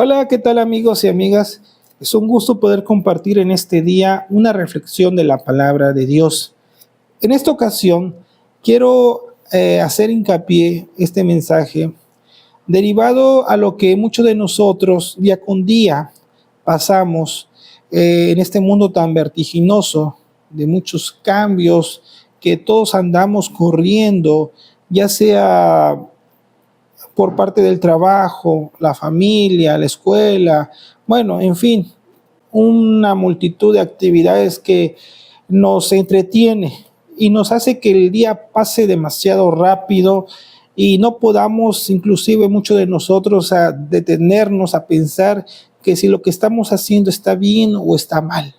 Hola, ¿qué tal amigos y amigas? Es un gusto poder compartir en este día una reflexión de la palabra de Dios. En esta ocasión quiero hacer hincapié este mensaje derivado a lo que muchos de nosotros día con día pasamos en este mundo tan vertiginoso de muchos cambios que todos andamos corriendo, ya sea por parte del trabajo, la familia, la escuela, bueno, en fin, una multitud de actividades que nos entretiene y nos hace que el día pase demasiado rápido y no podamos, inclusive muchos de nosotros, a detenernos a pensar que si lo que estamos haciendo está bien o está mal.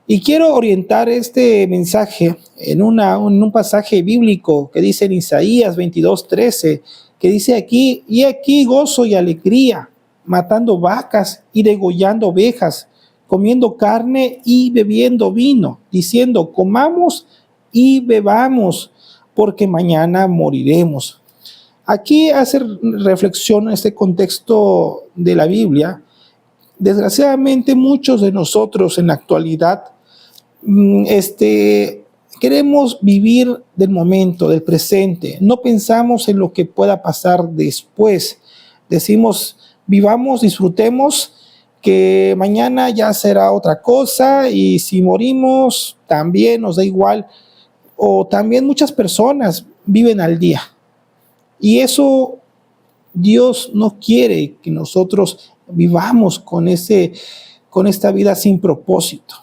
Y quiero orientar este mensaje en un pasaje bíblico que dice en Isaías 22:13, que dice aquí: y aquí gozo y alegría, matando vacas y degollando ovejas, comiendo carne y bebiendo vino, diciendo: comamos y bebamos, porque mañana moriremos. Aquí hace reflexión en este contexto de la Biblia. Desgraciadamente, muchos de nosotros en la actualidad queremos vivir del momento, del presente. No pensamos en lo que pueda pasar después. Decimos: vivamos, disfrutemos, que mañana ya será otra cosa, y si morimos también nos da igual. O también muchas personas viven al día. Y eso Dios no quiere que nosotros vivamos con esta vida sin propósito.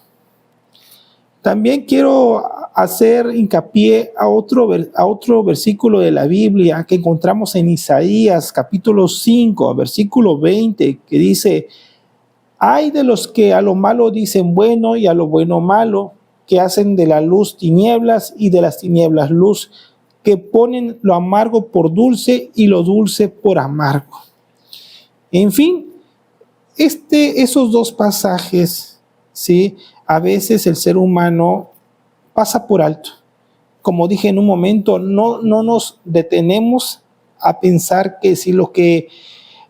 También quiero hacer hincapié a otro versículo de la Biblia que encontramos en Isaías capítulo 5, versículo 20, que dice: ay de los que a lo malo dicen bueno y a lo bueno malo, que hacen de la luz tinieblas y de las tinieblas luz, que ponen lo amargo por dulce y lo dulce por amargo. En fin, esos dos pasajes, ¿sí? A veces el ser humano pasa por alto. Como dije en un momento, no nos detenemos a pensar que si lo que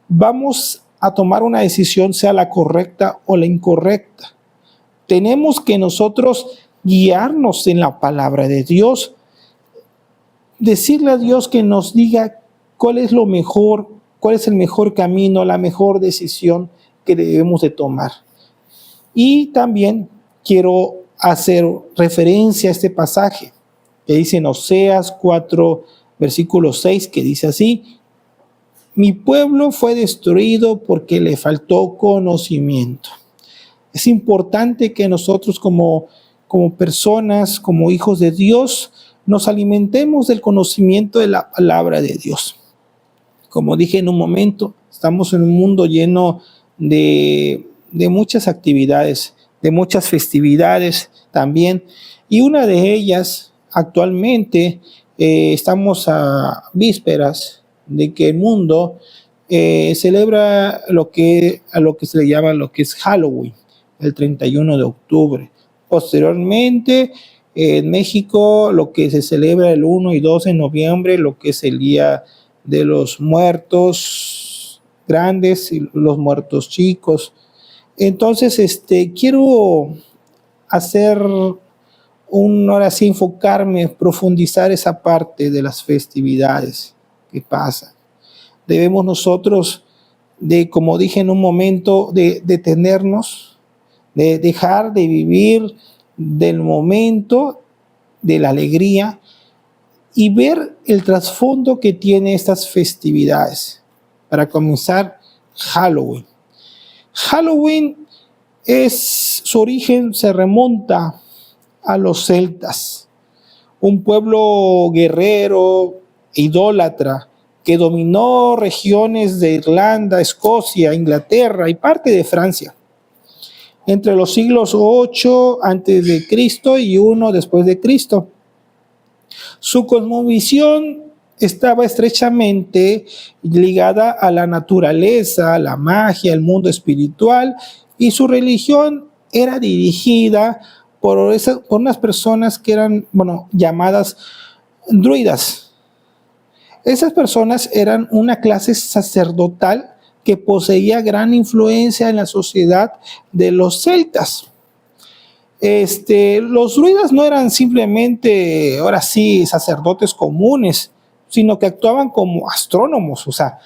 vamos a tomar una decisión sea la correcta o la incorrecta. Tenemos que nosotros guiarnos en la palabra de Dios, decirle a Dios que nos diga cuál es lo mejor, cuál es el mejor camino, la mejor decisión que debemos de tomar. Y también quiero hacer referencia a este pasaje que dice en Oseas 4, versículo 6, que dice así: mi pueblo fue destruido porque le faltó conocimiento. Es importante que nosotros como personas, como hijos de Dios, nos alimentemos del conocimiento de la palabra de Dios. Como dije en un momento, estamos en un mundo lleno de muchas actividades, de muchas festividades también, y una de ellas actualmente estamos a vísperas de que el mundo celebra a lo que se le llama lo que es Halloween, el 31 de octubre. Posteriormente, en México, lo que se celebra el 1 y 2 de noviembre, lo que es el Día de los Muertos Grandes y los Muertos Chicos. Entonces, quiero hacer ahora sí enfocarme, profundizar esa parte de las festividades que pasan. Debemos nosotros como dije en un momento, de detenernos, de dejar de vivir del momento, de la alegría, y ver el trasfondo que tiene estas festividades. Para comenzar, Halloween. Halloween su origen se remonta a los celtas, un pueblo guerrero, idólatra, que dominó regiones de Irlanda, Escocia, Inglaterra y parte de Francia entre los siglos 8 antes de Cristo y 1 después de Cristo. Su cosmovisión estaba estrechamente ligada a la naturaleza, a la magia, al mundo espiritual, y su religión era dirigida por unas personas que eran, llamadas druidas. Esas personas eran una clase sacerdotal que poseía gran influencia en la sociedad de los celtas. Los druidas no eran simplemente, ahora sí, sacerdotes comunes, sino que actuaban como astrónomos, o sea,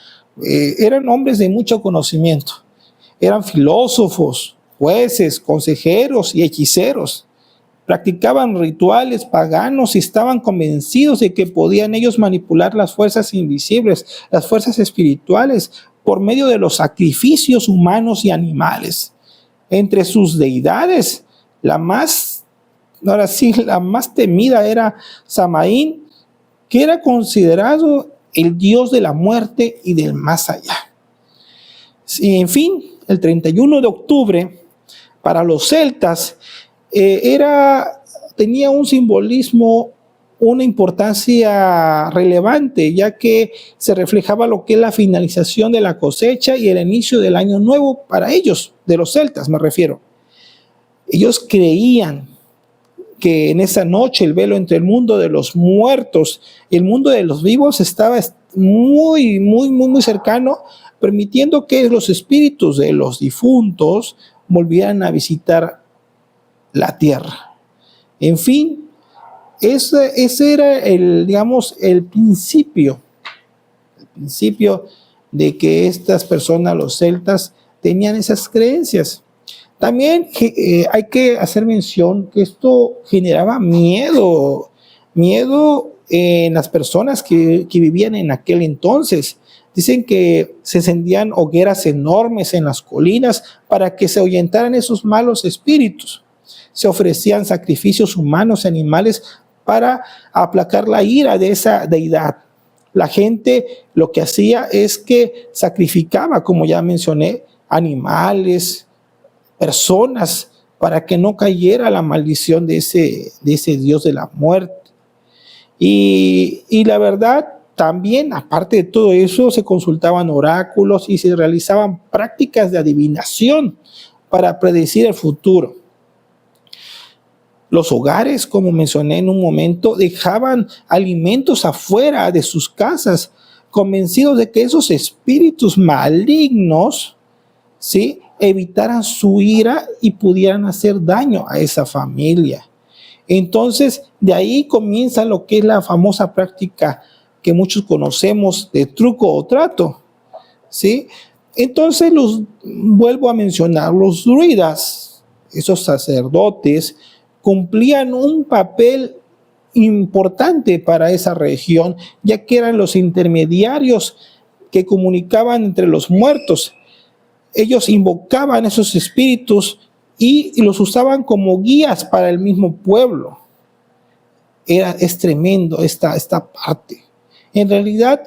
eran hombres de mucho conocimiento, eran filósofos, jueces, consejeros y hechiceros. Practicaban rituales paganos y estaban convencidos de que podían ellos manipular las fuerzas invisibles, las fuerzas espirituales, por medio de los sacrificios humanos y animales. Entre sus deidades, la más temida era Samaín, que era considerado el dios de la muerte y del más allá. Y en fin, el 31 de octubre, para los celtas, tenía un simbolismo, una importancia relevante, ya que se reflejaba lo que es la finalización de la cosecha y el inicio del año nuevo para ellos, de los celtas me refiero. Ellos creían que en esa noche el velo entre el mundo de los muertos y el mundo de los vivos estaba muy, muy, muy, muy cercano, permitiendo que los espíritus de los difuntos volvieran a visitar la tierra. En fin, ese era el principio de que estas personas, los celtas, tenían esas creencias. También hay que hacer mención que esto generaba miedo en las personas que vivían en aquel entonces. Dicen que se encendían hogueras enormes en las colinas para que se ahuyentaran esos malos espíritus. Se ofrecían sacrificios humanos y animales para aplacar la ira de esa deidad. La gente lo que hacía es que sacrificaba, como ya mencioné, animales, personas, para que no cayera la maldición de ese Dios de la muerte. Y la verdad, también, aparte de todo eso, se consultaban oráculos y se realizaban prácticas de adivinación para predecir el futuro. Los hogares, como mencioné en un momento, dejaban alimentos afuera de sus casas, convencidos de que esos espíritus malignos, ¿sí?, evitaran su ira y pudieran hacer daño a esa familia. Entonces, de ahí comienza lo que es la famosa práctica que muchos conocemos de truco o trato, ¿sí? Entonces, vuelvo a mencionar, los druidas, esos sacerdotes, cumplían un papel importante para esa región, ya que eran los intermediarios que comunicaban entre los muertos. Ellos invocaban esos espíritus y los usaban como guías para el mismo pueblo. Es tremendo esta parte. En realidad,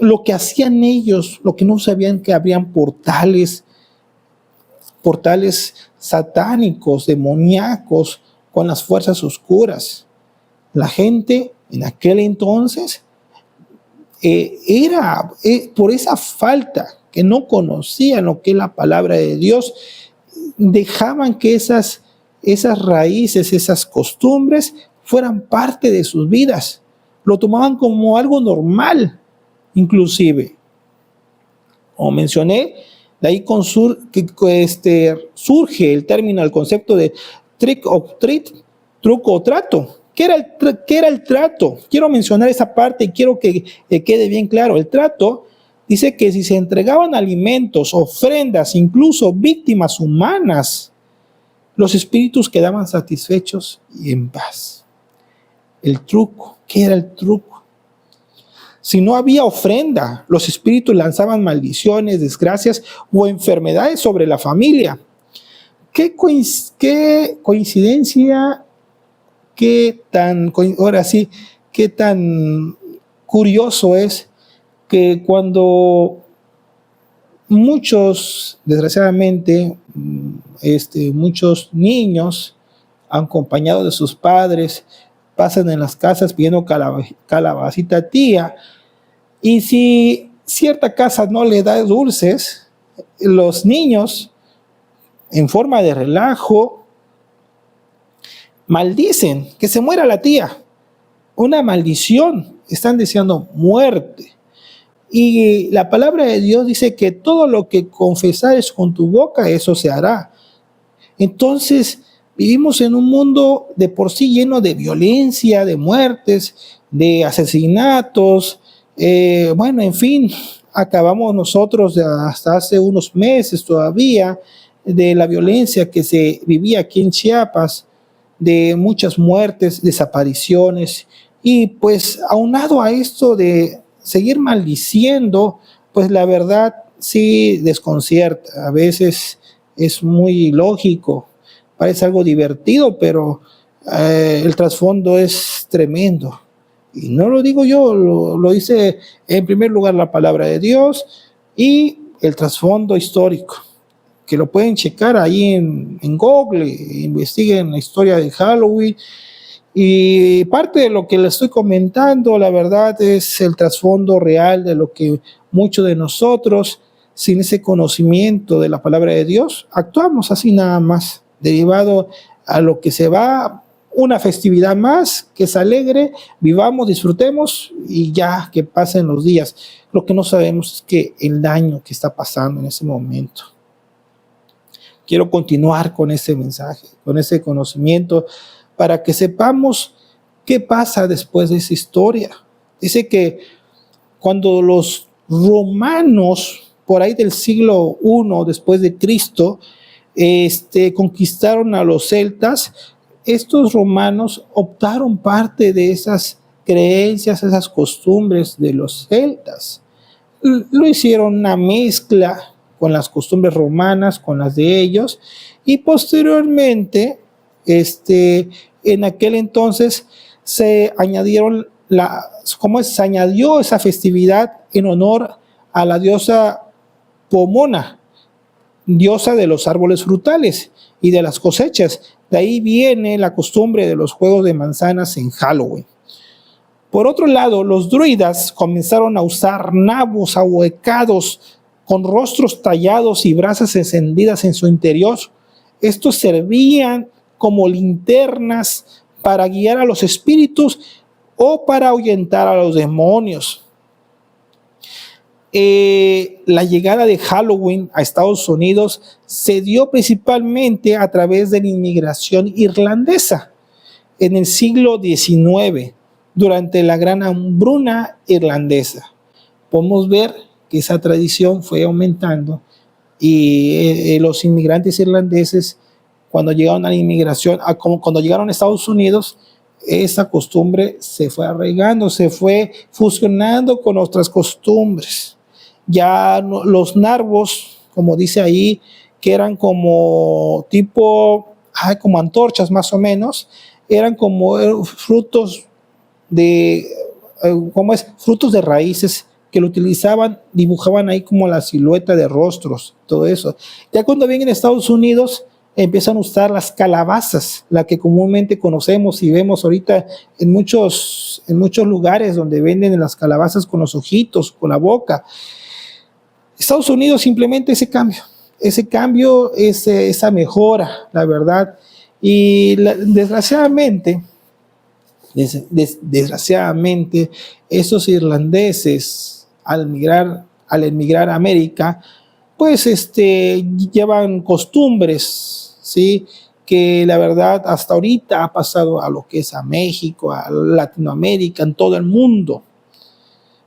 lo que hacían ellos, lo que no sabían, que habrían portales satánicos, demoníacos, con las fuerzas oscuras. La gente en aquel entonces era por esa falta, que no conocían lo que es la palabra de Dios, dejaban que esas raíces, esas costumbres fueran parte de sus vidas. Lo tomaban como algo normal, inclusive. Como mencioné, de ahí surge el término, el concepto de trick or treat, truco o trato. ¿Qué era el trato? Quiero mencionar esa parte y quiero que quede bien claro. El trato dice que si se entregaban alimentos, ofrendas, incluso víctimas humanas, los espíritus quedaban satisfechos y en paz. El truco, ¿qué era el truco? Si no había ofrenda, los espíritus lanzaban maldiciones, desgracias o enfermedades sobre la familia. Qué coincidencia, qué tan curioso es que cuando desgraciadamente, muchos niños acompañados de sus padres pasan en las casas pidiendo calabacita tía, y si cierta casa no le da dulces, los niños, en forma de relajo, maldicen que se muera la tía. Una maldición, están deseando muerte. Y la palabra de Dios dice que todo lo que confesares con tu boca, eso se hará. Entonces, vivimos en un mundo de por sí lleno de violencia, de muertes, de asesinatos. Bueno, en fin, acabamos nosotros hasta hace unos meses todavía de la violencia que se vivía aquí en Chiapas, de muchas muertes, desapariciones. Y pues aunado a esto de seguir maldiciendo, pues la verdad sí desconcierta. A veces es muy lógico, parece algo divertido, pero el trasfondo es tremendo. Y no lo digo yo, lo dice en primer lugar la palabra de Dios y el trasfondo histórico, que lo pueden checar ahí en Google, investiguen la historia de Halloween. Y parte de lo que les estoy comentando, la verdad, es el trasfondo real de lo que muchos de nosotros, sin ese conocimiento de la palabra de Dios, actuamos así nada más, derivado a lo que se va, una festividad más, que es alegre, vivamos, disfrutemos y ya que pasen los días. Lo que no sabemos es que el daño que está pasando en ese momento. Quiero continuar con ese mensaje, con ese conocimiento, para que sepamos qué pasa después de esa historia. Dice que cuando los romanos, por ahí del siglo I después de Cristo, conquistaron a los celtas, estos romanos optaron parte de esas creencias, esas costumbres de los celtas. Lo hicieron una mezcla con las costumbres romanas, con las de ellos, y posteriormente, en aquel entonces se añadieron se añadió esa festividad en honor a la diosa Pomona, diosa de los árboles frutales y de las cosechas. De ahí viene la costumbre de los juegos de manzanas en Halloween. Por otro lado, los druidas comenzaron a usar nabos ahuecados con rostros tallados y brasas encendidas en su interior. Estos servían como linternas para guiar a los espíritus o para ahuyentar a los demonios. La llegada de Halloween a Estados Unidos se dio principalmente a través de la inmigración irlandesa en el siglo XIX, durante la gran hambruna irlandesa. Podemos ver que esa tradición fue aumentando y los inmigrantes irlandeses, cuando llegaron a la inmigración, cuando llegaron a Estados Unidos, esa costumbre se fue arraigando, se fue fusionando con otras costumbres. Ya los narvos, como dice ahí, que eran como tipo, como antorchas más o menos, eran como frutos de, frutos de raíces que lo utilizaban, dibujaban ahí como la silueta de rostros, todo eso. Ya cuando vienen a Estados Unidos, empiezan a usar las calabazas, la que comúnmente conocemos y vemos ahorita en muchos lugares donde venden las calabazas con los ojitos, con la boca. Estados Unidos simplemente ese cambio, esa mejora, la verdad. Y desgraciadamente, esos irlandeses al emigrar a América, pues llevan costumbres, ¿sí? Que la verdad hasta ahorita ha pasado a lo que es a México, a Latinoamérica, en todo el mundo.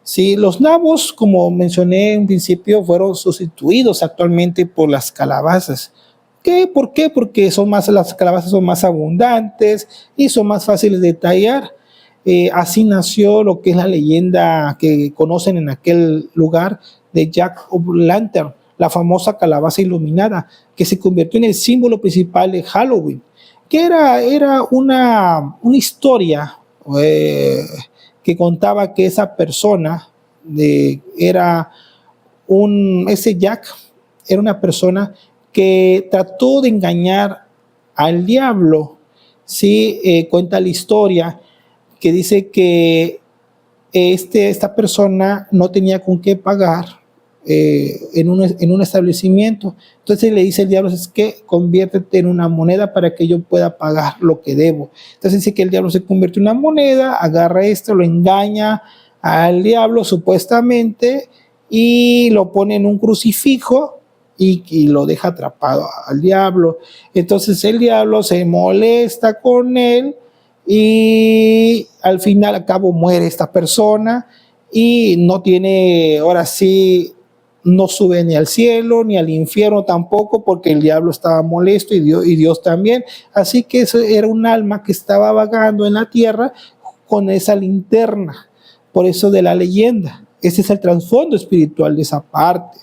Sí, los nabos, como mencioné en principio, fueron sustituidos actualmente por las calabazas. ¿Por qué? Porque las calabazas son más abundantes y son más fáciles de tallar. Así nació lo que es la leyenda que conocen en aquel lugar de Jack O'Lantern, la famosa calabaza iluminada, que se convirtió en el símbolo principal de Halloween, que era una historia que contaba que esa persona ese Jack era una persona que trató de engañar al diablo. Sí, cuenta la historia que dice que esta persona no tenía con qué pagar en un establecimiento. Entonces le dice el diablo: es que conviértete en una moneda para que yo pueda pagar lo que debo. Entonces dice que el diablo se convierte en una moneda, agarra esto, lo engaña al diablo supuestamente y lo pone en un crucifijo y lo deja atrapado al diablo. Entonces el diablo se molesta con él y al final al cabo muere esta persona y no tiene, ahora sí, no sube ni al cielo ni al infierno tampoco, porque el diablo estaba molesto y Dios también. Así que eso era un alma que estaba vagando en la tierra con esa linterna. Por eso de la leyenda. Ese es el trasfondo espiritual de esa parte,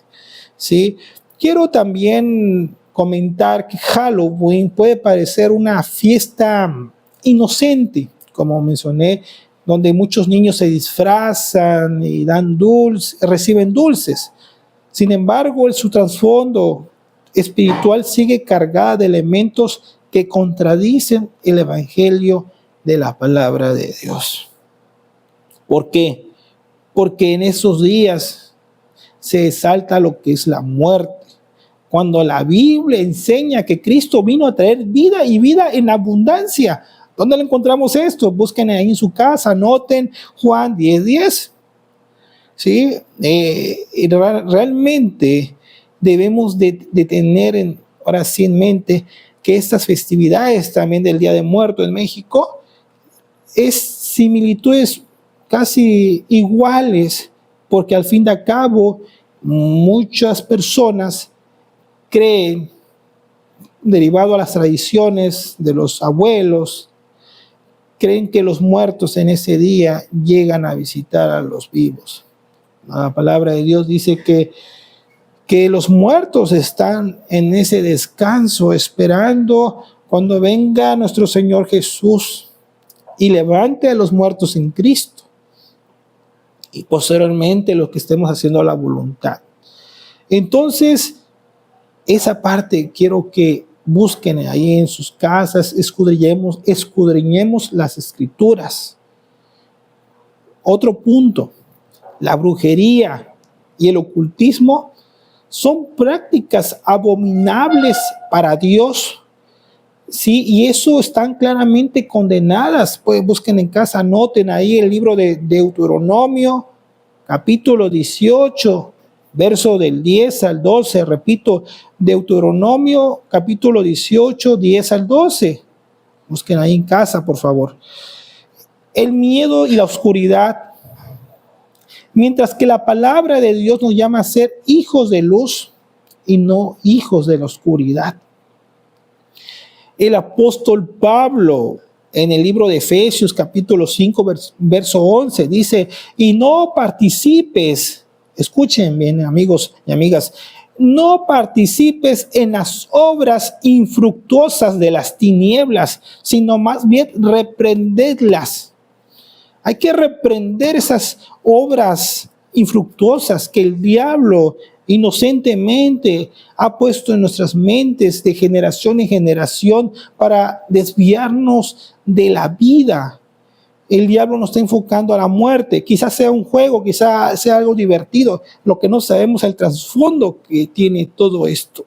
¿sí? Quiero también comentar que Halloween puede parecer una fiesta inocente, como mencioné, donde muchos niños se disfrazan y dan dulces, reciben dulces. Sin embargo, su trasfondo espiritual sigue cargada de elementos que contradicen el evangelio de la palabra de Dios. ¿Por qué? Porque en esos días se exalta lo que es la muerte. Cuando la Biblia enseña que Cristo vino a traer vida y vida en abundancia. ¿Dónde le encontramos esto? Busquen ahí en su casa, anoten Juan 10:10. ¿Sí? Realmente debemos de tener ahora sí en mente que estas festividades también del Día de Muertos en México es similitudes casi iguales, porque al fin de cabo muchas personas creen, derivado a las tradiciones de los abuelos, creen que los muertos en ese día llegan a visitar a los vivos. La palabra de Dios dice que los muertos están en ese descanso, esperando cuando venga nuestro Señor Jesús y levante a los muertos en Cristo. Y posteriormente los que estemos haciendo la voluntad. Entonces, esa parte quiero que busquen ahí en sus casas, escudriñemos las escrituras. Otro punto, la brujería y el ocultismo son prácticas abominables para Dios. Sí, y eso están claramente condenadas. Pues busquen en casa, anoten ahí el libro de Deuteronomio, capítulo 18, verso del 10 al 12. Repito, Deuteronomio, capítulo 18, 10 al 12. Busquen ahí en casa, por favor. El miedo y la oscuridad. Mientras que la palabra de Dios nos llama a ser hijos de luz y no hijos de la oscuridad. El apóstol Pablo en el libro de Efesios capítulo 5 verso 11 dice, y no participes, escuchen bien amigos y amigas, no participes en las obras infructuosas de las tinieblas, sino más bien reprendedlas. Hay que reprender esas obras infructuosas que el diablo inocentemente ha puesto en nuestras mentes de generación en generación para desviarnos de la vida. El diablo nos está enfocando a la muerte. Quizás sea un juego, quizás sea algo divertido. Lo que no sabemos es el trasfondo que tiene todo esto.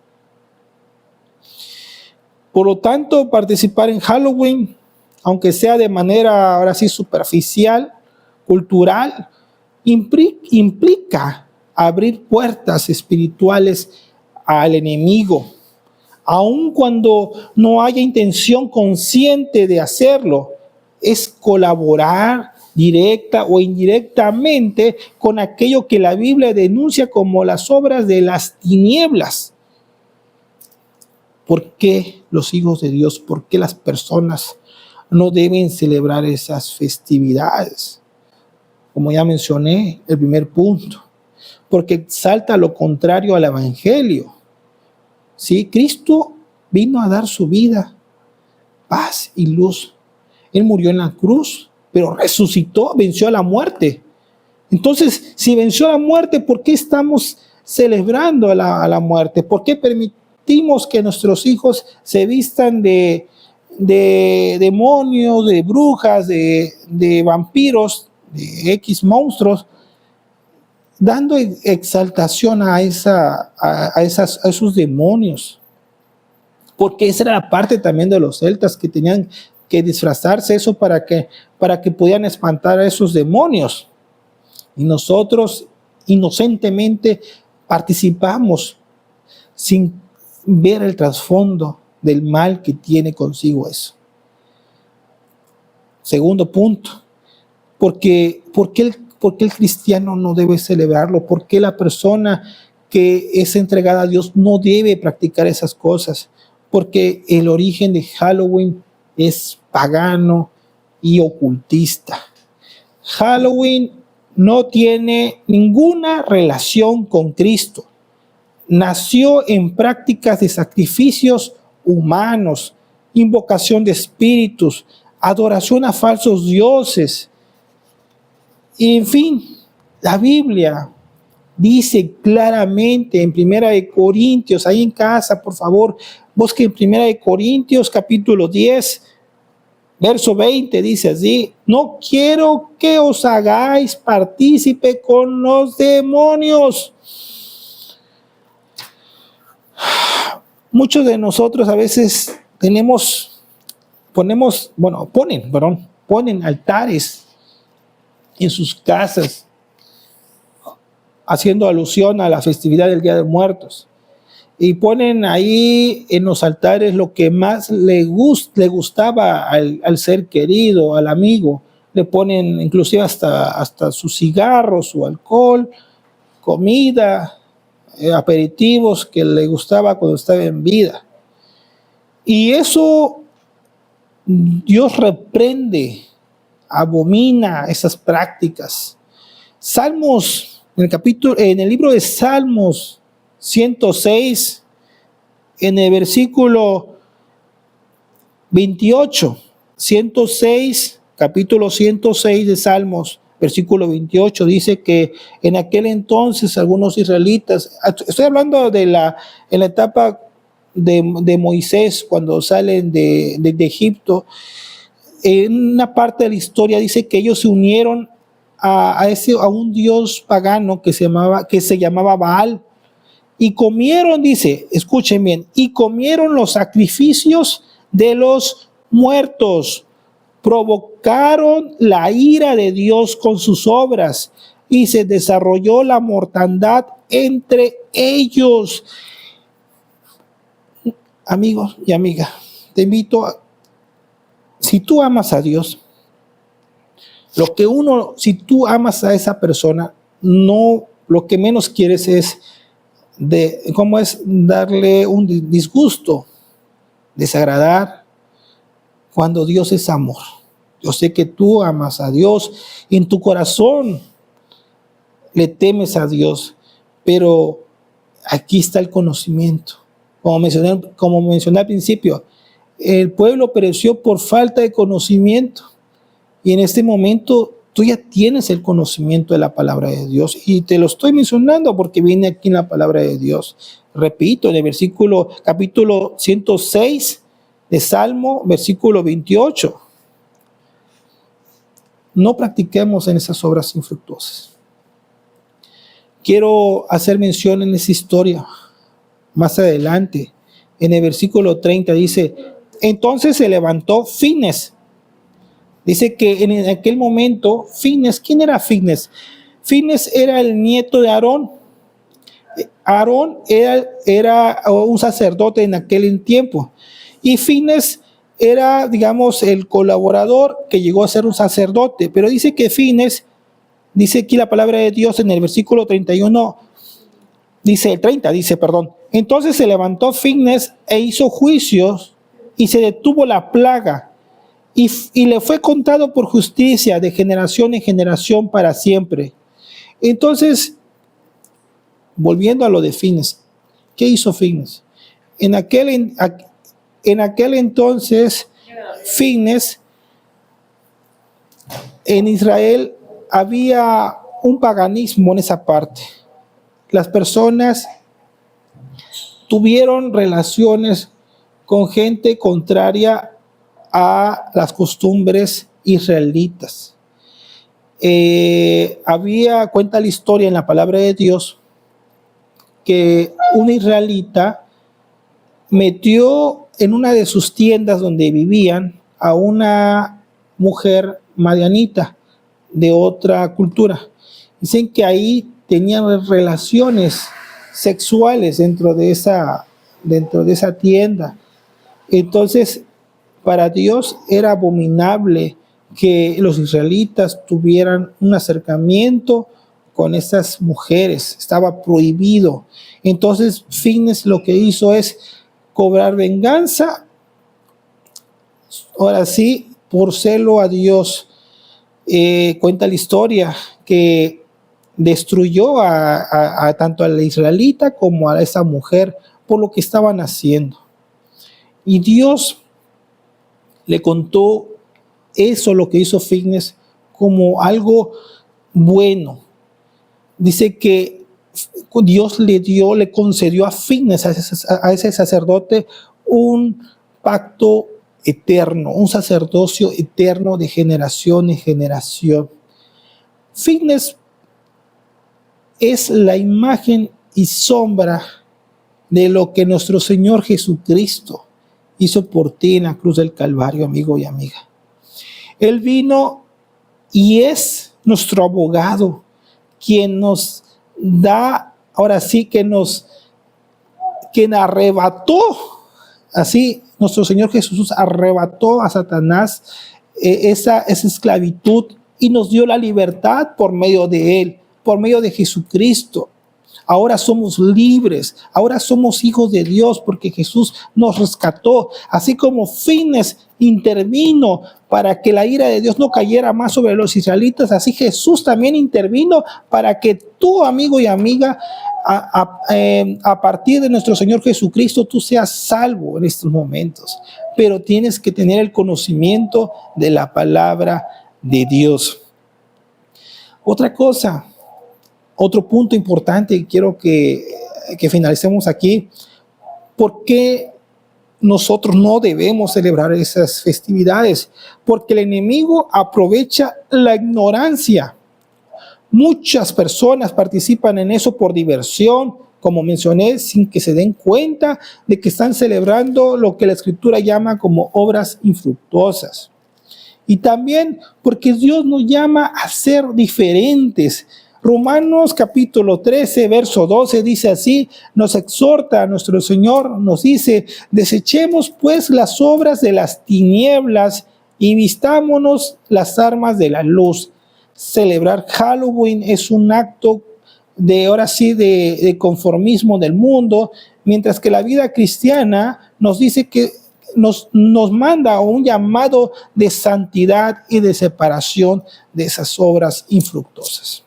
Por lo tanto, participar en Halloween, aunque sea de manera ahora sí superficial, cultural, implica abrir puertas espirituales al enemigo, aun cuando no haya intención consciente de hacerlo. Es colaborar directa o indirectamente con aquello que la Biblia denuncia como las obras de las tinieblas. ¿Por qué los hijos de Dios, por qué las personas no deben celebrar esas festividades? Como ya mencioné, el primer punto, porque exalta lo contrario al evangelio. ¿Sí? Cristo vino a dar su vida, paz y luz. Él murió en la cruz, pero resucitó, venció a la muerte. Entonces, si venció a la muerte, ¿por qué estamos celebrando a la muerte? ¿Por qué permitimos que nuestros hijos se vistan de demonios, de brujas, de vampiros, de X monstruos, dando exaltación a esos demonios? Porque esa era la parte también de los celtas, que tenían que disfrazarse eso para que pudieran espantar a esos demonios. Y nosotros inocentemente participamos sin ver el trasfondo del mal que tiene consigo eso. Segundo punto, ¿por qué el cristiano no debe celebrarlo? ¿Por qué la persona que es entregada a Dios no debe practicar esas cosas? Porque el origen de Halloween es pagano y ocultista. Halloween no tiene ninguna relación con Cristo. Nació en prácticas de sacrificios humanos, invocación de espíritus, adoración a falsos dioses. Y en fin, la Biblia dice claramente en 1 Corintios, ahí en casa, por favor, busquen 1 Corintios capítulo 10, verso 20, dice así: no quiero que os hagáis partícipe con los demonios. Muchos de nosotros a veces ponen altares en sus casas, haciendo alusión a la festividad del Día de Muertos. Y ponen ahí en los altares lo que más le gustaba al ser querido, al amigo. Le ponen inclusive hasta sus cigarros, su alcohol, comida, aperitivos que le gustaba cuando estaba en vida. Y eso Dios reprende, abomina esas prácticas. Salmos, en el libro de Salmos 106, en el versículo 28, 106, capítulo 106 de Salmos, versículo 28, dice que en aquel entonces algunos israelitas, estoy hablando en la etapa de Moisés, cuando salen de Egipto, en una parte de la historia dice que ellos se unieron a un dios pagano que se llamaba Baal, y comieron, dice, escuchen bien, y comieron los sacrificios de los muertos, provocaron la ira de Dios con sus obras, y se desarrolló la mortandad entre ellos. Amigos y amigas, te invito si tú amas a Dios, si tú amas a esa persona, no, lo que menos quieres es darle un disgusto, desagradar, cuando Dios es amor. Yo sé que tú amas a Dios, en tu corazón le temes a Dios, pero aquí está el conocimiento. Como mencioné al principio, el pueblo pereció por falta de conocimiento, y en este momento tú ya tienes el conocimiento de la palabra de Dios, y te lo estoy mencionando porque viene aquí en la palabra de Dios. Repito, en el capítulo 106 de Salmo, versículo 28. No practiquemos en esas obras infructuosas. Quiero hacer mención en esa historia más adelante. En el versículo 30 dice: entonces se levantó Fines. Dice que en aquel momento, Fines, ¿quién era Fines? Fines era el nieto de Aarón. Aarón era un sacerdote en aquel tiempo. Y Fines era, digamos, el colaborador que llegó a ser un sacerdote. Pero dice que Fines, dice aquí la palabra de Dios en el versículo 31, dice, entonces se levantó Fines e hizo juicios, y se detuvo la plaga, y le fue contado por justicia de generación en generación para siempre. Entonces, volviendo a lo de Fines, ¿qué hizo Fines? En aquel entonces, Fines, en Israel había un paganismo en esa parte. Las personas tuvieron relaciones con gente contraria a las costumbres israelitas. Cuenta la historia en la palabra de Dios que un israelita metió en una de sus tiendas donde vivían a una mujer madianita de otra cultura, Dicen que ahí tenían relaciones sexuales dentro de esa tienda. Entonces, para Dios era abominable que los israelitas tuvieran un acercamiento con estas mujeres, estaba prohibido. Entonces, Fines lo que hizo es cobrar venganza, ahora sí, por celo a Dios. Cuenta la historia que destruyó tanto a la israelita como a esa mujer por lo que estaban haciendo. Y Dios le contó eso, lo que hizo Fines, como algo bueno. Dice que Dios le concedió a Fines, a ese sacerdote, un pacto eterno, un sacerdocio eterno de generación en generación. Fines es la imagen y sombra de lo que nuestro Señor Jesucristo hizo por ti en la cruz del Calvario, amigo y amiga. Él vino y es nuestro abogado, quien nos da, ahora sí quien arrebató, así nuestro Señor Jesús arrebató a Satanás esa esclavitud y nos dio la libertad por medio de Él, por medio de Jesucristo. Ahora somos libres, ahora somos hijos de Dios porque Jesús nos rescató. Así como Fines intervino para que la ira de Dios no cayera más sobre los israelitas, así Jesús también intervino para que tú, amigo y amiga, a partir de nuestro Señor Jesucristo, tú seas salvo en estos momentos. Pero tienes que tener el conocimiento de la palabra de Dios. Otra cosa, otro punto importante, y quiero que finalicemos aquí. ¿Por qué nosotros no debemos celebrar esas festividades? Porque el enemigo aprovecha la ignorancia. Muchas personas participan en eso por diversión, como mencioné, sin que se den cuenta de que están celebrando lo que la Escritura llama como obras infructuosas. Y también porque Dios nos llama a ser diferentes. Romanos capítulo 13, verso 12 dice así, nos exhorta a nuestro Señor, nos dice, desechemos pues las obras de las tinieblas y vistámonos las armas de la luz. Celebrar Halloween es un acto de conformismo del mundo, mientras que la vida cristiana nos dice que nos manda un llamado de santidad y de separación de esas obras infructuosas.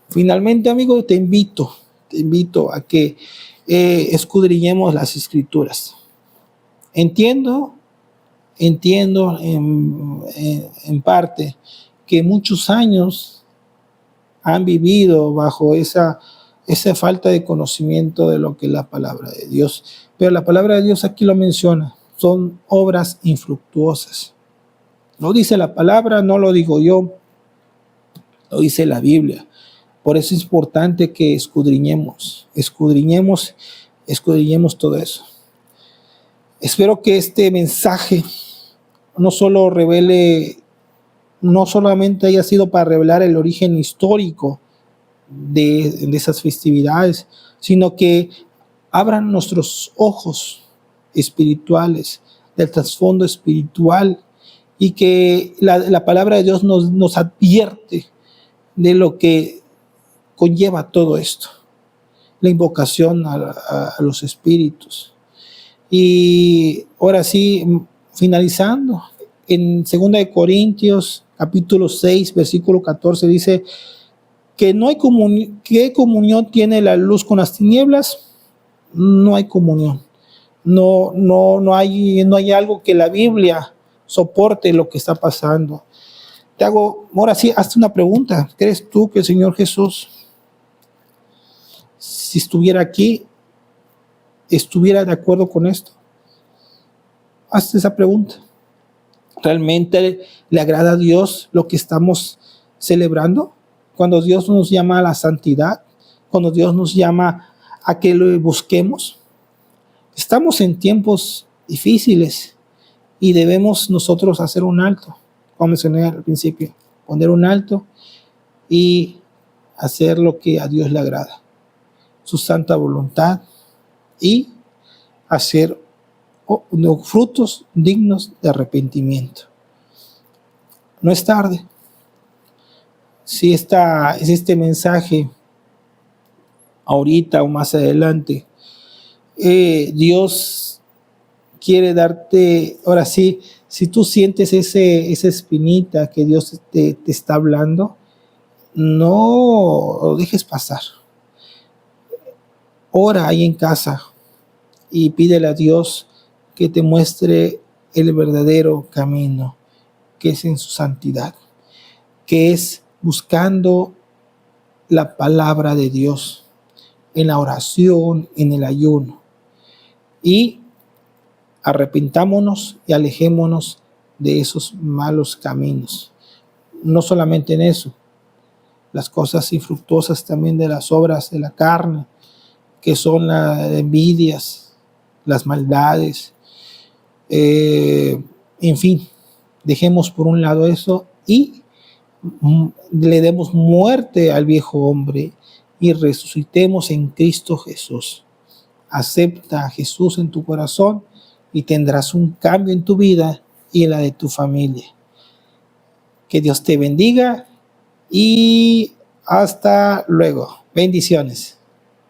Finalmente, amigo, te invito a que escudriñemos las Escrituras. Entiendo en parte que muchos años han vivido bajo esa falta de conocimiento de lo que es la palabra de Dios. Pero la palabra de Dios aquí lo menciona, son obras infructuosas. Lo dice la palabra, no lo digo yo, lo dice la Biblia. Por eso es importante que escudriñemos todo eso. Espero que este mensaje no solamente haya sido para revelar el origen histórico de esas festividades, sino que abran nuestros ojos espirituales, del trasfondo espiritual, y que la palabra de Dios nos advierte de lo que conlleva todo esto, la invocación a los espíritus. Y ahora sí, finalizando, en 2 de Corintios, capítulo 6, versículo 14, dice que no hay comunión. ¿Qué comunión tiene la luz con las tinieblas? No hay comunión. No hay algo que la Biblia soporte lo que está pasando. Te hago, ahora sí, hazte una pregunta. ¿Crees tú que el Señor Jesús, si estuviera aquí, estuviera de acuerdo con esto? Hazte esa pregunta. ¿Realmente le agrada a Dios lo que estamos celebrando? Cuando Dios nos llama a la santidad, cuando Dios nos llama a que lo busquemos. Estamos en tiempos difíciles y debemos nosotros hacer un alto, como mencioné al principio, poner un alto y hacer lo que a Dios le agrada, su santa voluntad, y hacer frutos dignos de arrepentimiento. No es tarde. Si es este mensaje ahorita o más adelante, Dios quiere darte, ahora sí, si tú sientes esa espinita que Dios te está hablando, no lo dejes pasar. Ora ahí en casa y pídele a Dios que te muestre el verdadero camino, que es en su santidad, que es buscando la palabra de Dios, en la oración, en el ayuno. Y arrepintámonos y alejémonos de esos malos caminos. No solamente en eso, las cosas infructuosas también de las obras de la carne, que son las envidias, las maldades, en fin, dejemos por un lado eso y le demos muerte al viejo hombre y resucitemos en Cristo Jesús. Acepta a Jesús en tu corazón y tendrás un cambio en tu vida y en la de tu familia. Que Dios te bendiga y hasta luego. Bendiciones.